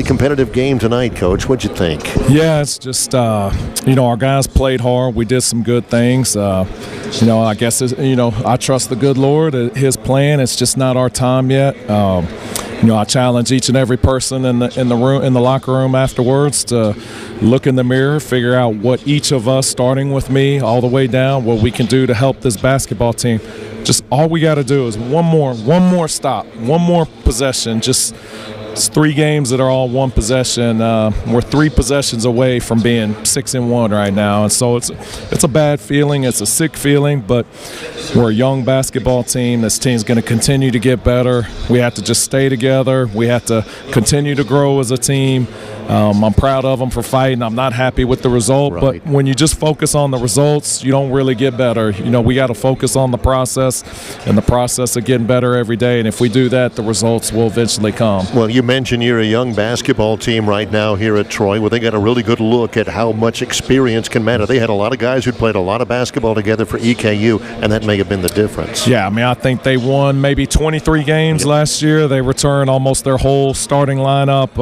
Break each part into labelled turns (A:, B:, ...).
A: Competitive game tonight, Coach. What'd you think?
B: Yeah, it's just our guys played hard. We did some good things. I guess I trust the good Lord. His plan. It's just not our time yet. I challenge each and every person in the locker room afterwards to look in the mirror, figure out what each of us, starting with me all the way down, what we can do to help this basketball team. Just all we got to do is one more stop, one more possession. It's 3 games that are all one possession. We're 3 possessions away from being 6-1 right now, and so it's a bad feeling. It's a sick feeling, but we're a young basketball team. This team's going to continue to get better. We have to just stay together. We have to continue to grow as a team. I'm proud of them for fighting. I'm not happy with the result,
A: right.
B: But when you just focus on the results, you don't really get better. We got to focus on the process and the process of getting better every day, and if we do that, the results will eventually come.
A: Well, you mentioned you're a young basketball team right now here at Troy. Well, they got a really good look at how much experience can matter. They had a lot of guys who played a lot of basketball together for EKU, and that may have been the difference.
B: Yeah, I think they won maybe 23 games last year. They returned almost their whole starting lineup,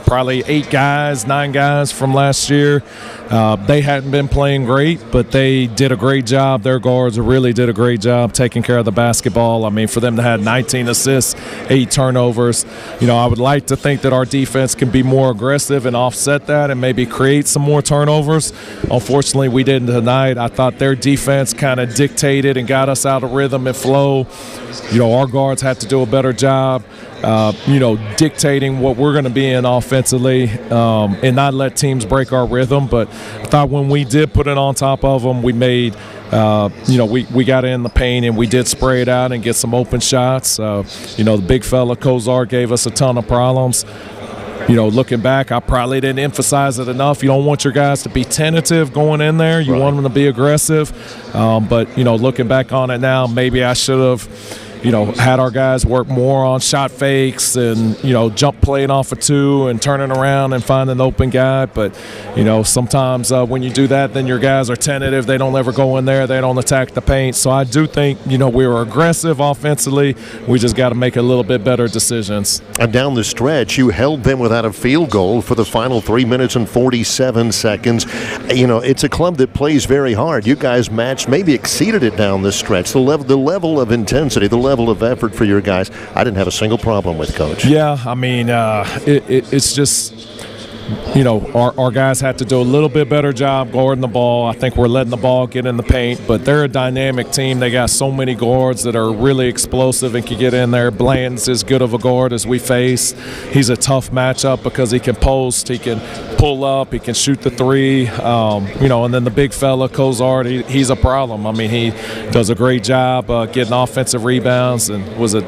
B: probably 9 guys from last year. They hadn't been playing great, but they did a great job. Their guards really did a great job taking care of the basketball. For them to have 19 assists, 8 turnovers, I would like to think that our defense can be more aggressive and offset that and maybe create some more turnovers. Unfortunately, we didn't tonight. I thought their defense kind of dictated and got us out of rhythm and flow. Our guards had to do a better job, dictating what we're going to be in offensively and not let teams break our rhythm. But I thought when we did put it on top of them, we made we got in the paint and we did spray it out and get some open shots. The big fella, Kozar, gave us a ton of problems. Looking back, I probably didn't emphasize it enough. You don't want your guys to be tentative going in there. You want them to be aggressive. But looking back on it now, maybe I should have had our guys work more on shot fakes and, jump playing off of 2 and turning around and finding an open guy. But, sometimes when you do that, then your guys are tentative. They don't ever go in there. They don't attack the paint. So I do think, we were aggressive offensively. We just got to make a little bit better decisions.
A: And down the stretch, you held them without a field goal for the final 3 minutes and 47 seconds. It's a club that plays very hard. You guys matched, maybe exceeded it down the stretch. The level of intensity, the level of effort for your guys, I didn't have a single problem with, Coach.
B: Yeah, it's just, our guys had to do a little bit better job guarding the ball. I think we're letting the ball get in the paint, but they're a dynamic team. They got so many guards that are really explosive and can get in there. Bland's as good of a guard as we face. He's a tough matchup because he can post, he can pull up, he can shoot the 3. And then the big fella, Kozar, he's a problem. He does a great job getting offensive rebounds and was a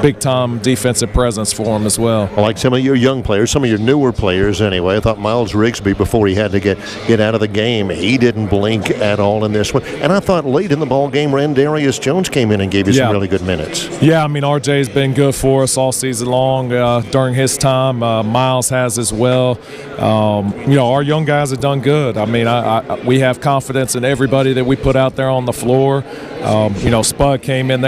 B: big-time defensive presence for him as well.
A: I like some of your young players, some of your newer players anyway. I thought Miles Rigsby, before he had to get out of the game, he didn't blink at all in this one. And I thought late in the ball game, Randarius Jones came in and gave you some really good minutes. Yeah,
B: RJ's been good for us all season long during his time. Miles has as well. Our young guys have done good. We have confidence in everybody that we put out there on the floor. Spud came in there.